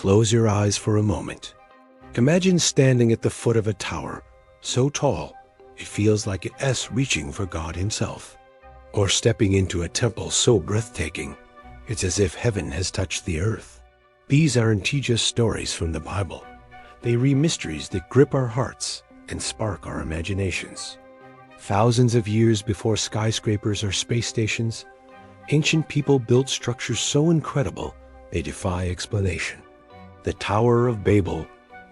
Close your eyes for a moment. Imagine standing at the foot of a tower so tall it feels like it's reaching for God himself. Or stepping into a temple so breathtaking it's as if heaven has touched the earth. These aren't just stories from the Bible. They read mysteries that grip our hearts and spark our imaginations. Thousands of years before skyscrapers or space stations, ancient people built structures so incredible they defy explanation. The Tower of Babel,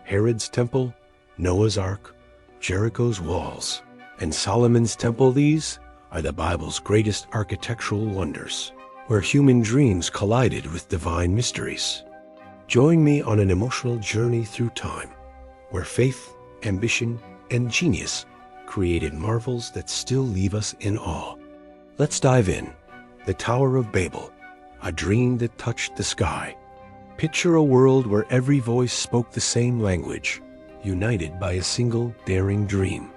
Herod's temple, Noah's Ark, Jericho's walls, and Solomon's temple, these are the Bible's greatest architectural wonders, where human dreams collided with divine mysteries. Join me on an emotional journey through time, where faith, ambition, and genius created marvels that still leave us in awe. Let's dive in. The Tower of Babel, a dream that touched the sky. Picture a world where every voice spoke the same language, united by a single daring dream.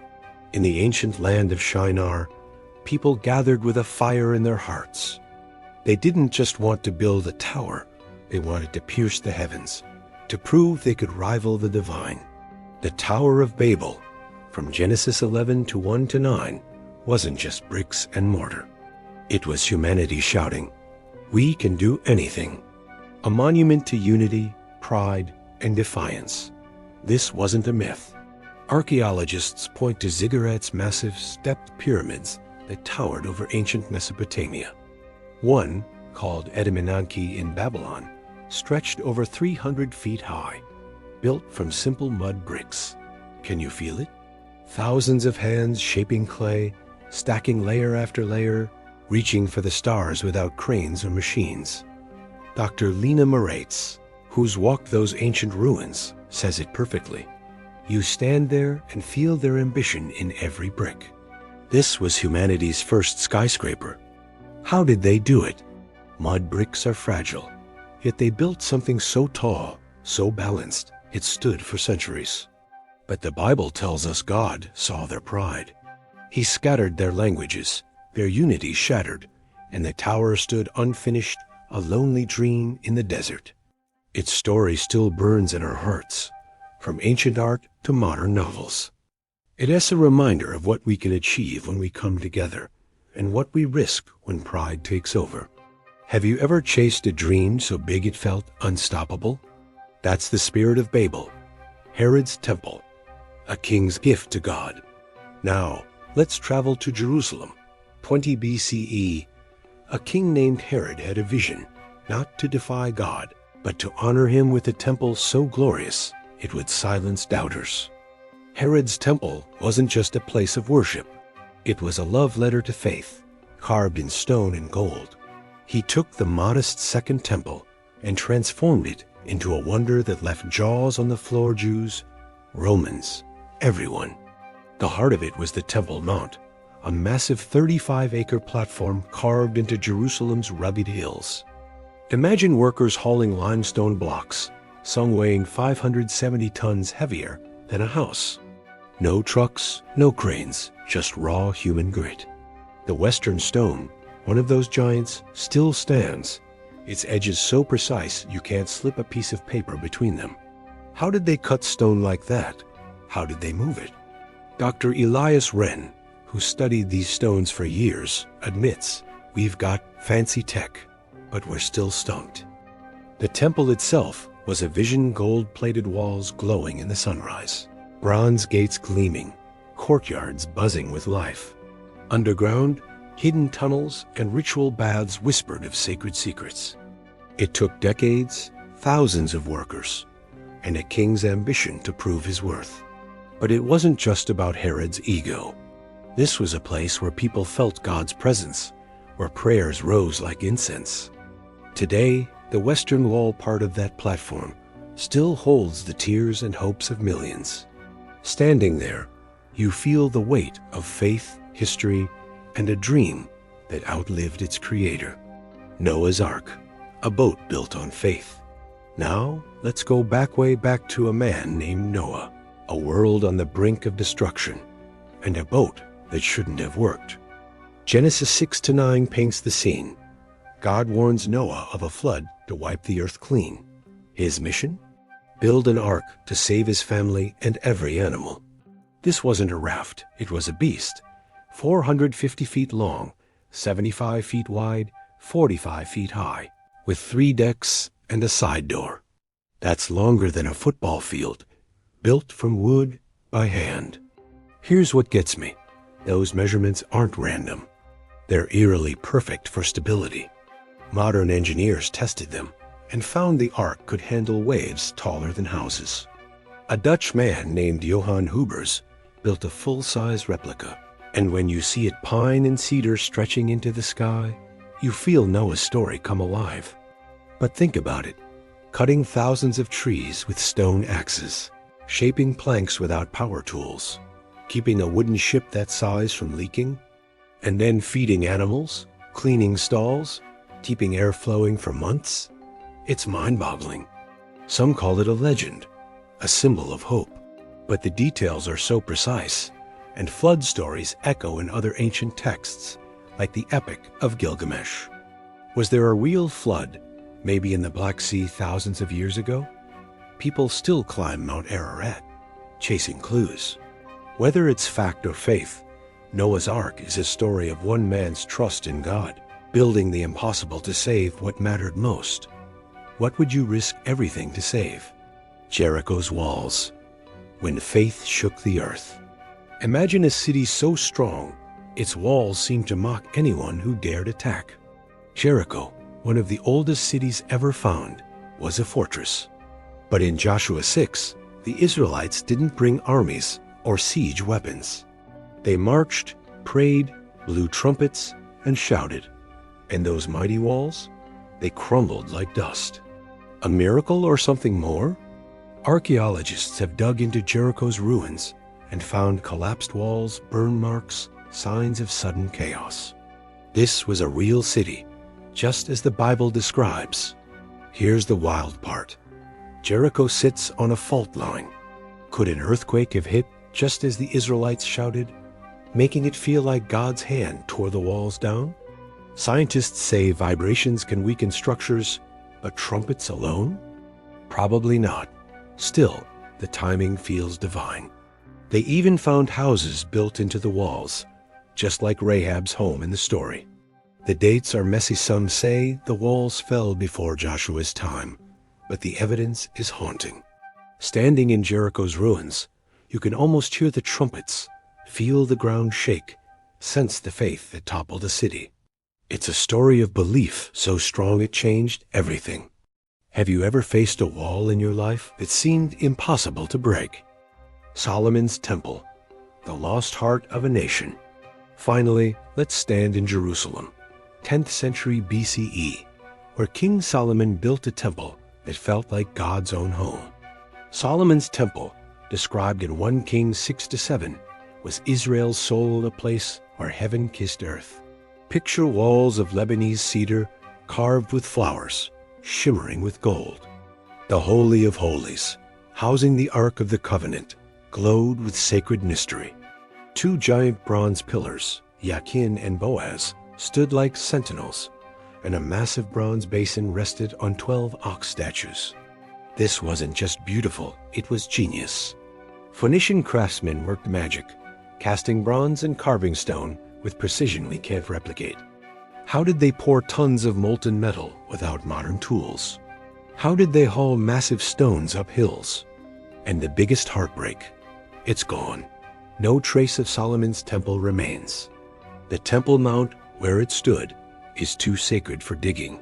In the ancient land of Shinar, people gathered with a fire in their hearts. They didn't just want to build a tower, they wanted to pierce the heavens, to prove they could rival the divine. The Tower of Babel, from Genesis 11 to 1 to 9, wasn't just bricks and mortar. It was humanity shouting, "We can do anything." A monument to unity, pride, and defiance. This wasn't a myth. Archaeologists point to ziggurats' massive stepped pyramids that towered over ancient Mesopotamia. One, called Etemenanki in Babylon, stretched over 300 feet high, built from simple mud bricks. Can you feel it? Thousands of hands shaping clay, stacking layer after layer, reaching for the stars without cranes or machines. Dr. Lena Morates, who's walked those ancient ruins, says it perfectly. You stand there and feel their ambition in every brick. This was humanity's first skyscraper. How did they do it? Mud bricks are fragile, yet they built something so tall, so balanced, it stood for centuries. But the Bible tells us God saw their pride. He scattered their languages, their unity shattered, and the tower stood unfinished, a lonely dream in the desert. Its story still burns in our hearts, from ancient art to modern novels. It is a reminder of what we can achieve when we come together, and what we risk when pride takes over. Have you ever chased a dream so big it felt unstoppable? That's the spirit of Babel, Herod's temple, a king's gift to God. Now, let's travel to Jerusalem. 20 BCE, a king named Herod had a vision, not to defy God, but to honor him with a temple so glorious it would silence doubters. Herod's temple wasn't just a place of worship. It was a love letter to faith, carved in stone and gold. He took the modest second temple and transformed it into a wonder that left jaws on the floor. Jews, Romans, everyone. The heart of it was the Temple Mount, a massive 35-acre platform carved into Jerusalem's rugged hills. Imagine workers hauling limestone blocks, some weighing 570 tons heavier than a house. No trucks, no cranes, just raw human grit. The Western Stone, one of those giants, still stands, its edges so precise you can't slip a piece of paper between them. How did they cut stone like that? How did they move it? Dr. Elias Wren, who studied these stones for years, admits, "We've got fancy tech, but we're still stumped." The temple itself was a vision, gold-plated walls glowing in the sunrise, bronze gates gleaming, courtyards buzzing with life. Underground, hidden tunnels and ritual baths whispered of sacred secrets. It took decades, thousands of workers, and a king's ambition to prove his worth. But it wasn't just about Herod's ego. This was a place where people felt God's presence, where prayers rose like incense. Today, the Western Wall part of that platform still holds the tears and hopes of millions. Standing there, you feel the weight of faith, history, and a dream that outlived its creator. Noah's Ark, a boat built on faith. Now, let's go way back to a man named Noah, a world on the brink of destruction, and a boat that shouldn't have worked. Genesis 6-9 paints the scene. God warns Noah of a flood to wipe the earth clean. His mission? Build an ark to save his family and every animal. This wasn't a raft, it was a beast, 450 feet long, 75 feet wide, 45 feet high, with 3 decks and a side door. That's longer than a football field, built from wood by hand. Here's what gets me. Those measurements aren't random. They're eerily perfect for stability. Modern engineers tested them and found the ark could handle waves taller than houses. A Dutch man named Johann Hubers built a full-size replica, and when you see it pine and cedar stretching into the sky, you feel Noah's story come alive. But think about it, cutting thousands of trees with stone axes, shaping planks without power tools, keeping a wooden ship that size from leaking, and then feeding animals, cleaning stalls, keeping air flowing for months. It's mind-boggling. Some call it a legend, a symbol of hope. But the details are so precise, and flood stories echo in other ancient texts, like the Epic of Gilgamesh. Was there a real flood, maybe in the Black Sea thousands of years ago? People still climb Mount Ararat, chasing clues. Whether it's fact or faith, Noah's Ark is a story of one man's trust in God, building the impossible to save what mattered most. What would you risk everything to save? Jericho's walls. When faith shook the earth. Imagine a city so strong, its walls seemed to mock anyone who dared attack. Jericho, one of the oldest cities ever found, was a fortress. But in Joshua 6, the Israelites didn't bring armies or siege weapons. They marched, prayed, blew trumpets, and shouted. And those mighty walls? They crumbled like dust. A miracle or something more? Archaeologists have dug into Jericho's ruins and found collapsed walls, burn marks, signs of sudden chaos. This was a real city, just as the Bible describes. Here's the wild part. Jericho sits on a fault line. Could an earthquake have hit just as the Israelites shouted, making it feel like God's hand tore the walls down? Scientists say vibrations can weaken structures, but trumpets alone? Probably not. Still, the timing feels divine. They even found houses built into the walls, just like Rahab's home in the story. The dates are messy. Some say the walls fell before Joshua's time, but the evidence is haunting. Standing in Jericho's ruins, you can almost hear the trumpets, feel the ground shake, sense the faith that toppled a city. It's a story of belief so strong it changed everything. Have you ever faced a wall in your life that seemed impossible to break? Solomon's Temple, the lost heart of a nation. Finally, let's stand in Jerusalem, 10th century BCE, where King Solomon built a temple that felt like God's own home. Solomon's Temple, described in 1 Kings 6-7, was Israel's soul, a place where heaven kissed earth. Picture walls of Lebanese cedar carved with flowers, shimmering with gold. The Holy of Holies, housing the Ark of the Covenant, glowed with sacred mystery. 2 giant bronze pillars, Yakin and Boaz, stood like sentinels, and a massive bronze basin rested on 12 ox statues. This wasn't just beautiful, it was genius. Phoenician craftsmen worked magic, casting bronze and carving stone with precision we can't replicate. How did they pour tons of molten metal without modern tools? How did they haul massive stones up hills? And the biggest heartbreak, it's gone. No trace of Solomon's temple remains. The Temple Mount, where it stood, is too sacred for digging.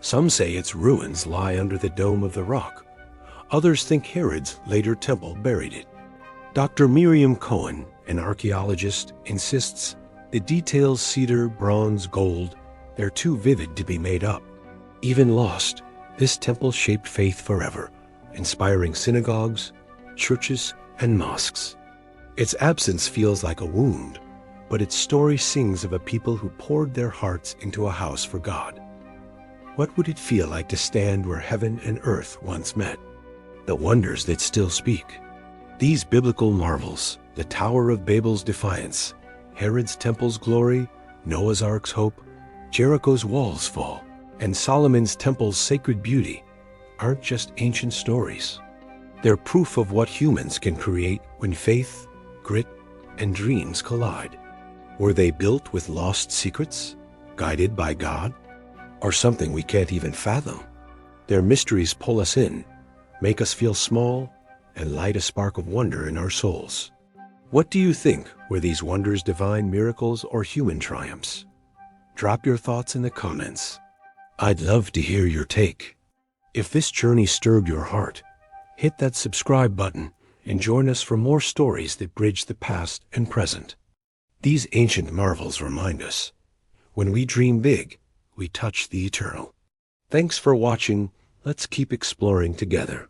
Some say its ruins lie under the dome of the rock. Others think Herod's later temple buried it. Dr. Miriam Cohen, an archaeologist, insists the details cedar, bronze, gold, they're too vivid to be made up. Even lost, this temple shaped faith forever, inspiring synagogues, churches, and mosques. Its absence feels like a wound, but its story sings of a people who poured their hearts into a house for God. What would it feel like to stand where heaven and earth once met? The wonders that still speak. These biblical marvels, the Tower of Babel's defiance, Herod's temple's glory, Noah's Ark's hope, Jericho's walls fall, and Solomon's temple's sacred beauty, aren't just ancient stories. They're proof of what humans can create when faith, grit, and dreams collide. Were they built with lost secrets, guided by God, or something we can't even fathom? Their mysteries pull us in, make us feel small, and light a spark of wonder in our souls. What do you think? Were these wonders divine miracles or human triumphs? Drop your thoughts in the comments. I'd love to hear your take. If this journey stirred your heart, hit that subscribe button and join us for more stories that bridge the past and present. These ancient marvels remind us, when we dream big, we touch the eternal. Thanks for watching. Let's keep exploring together.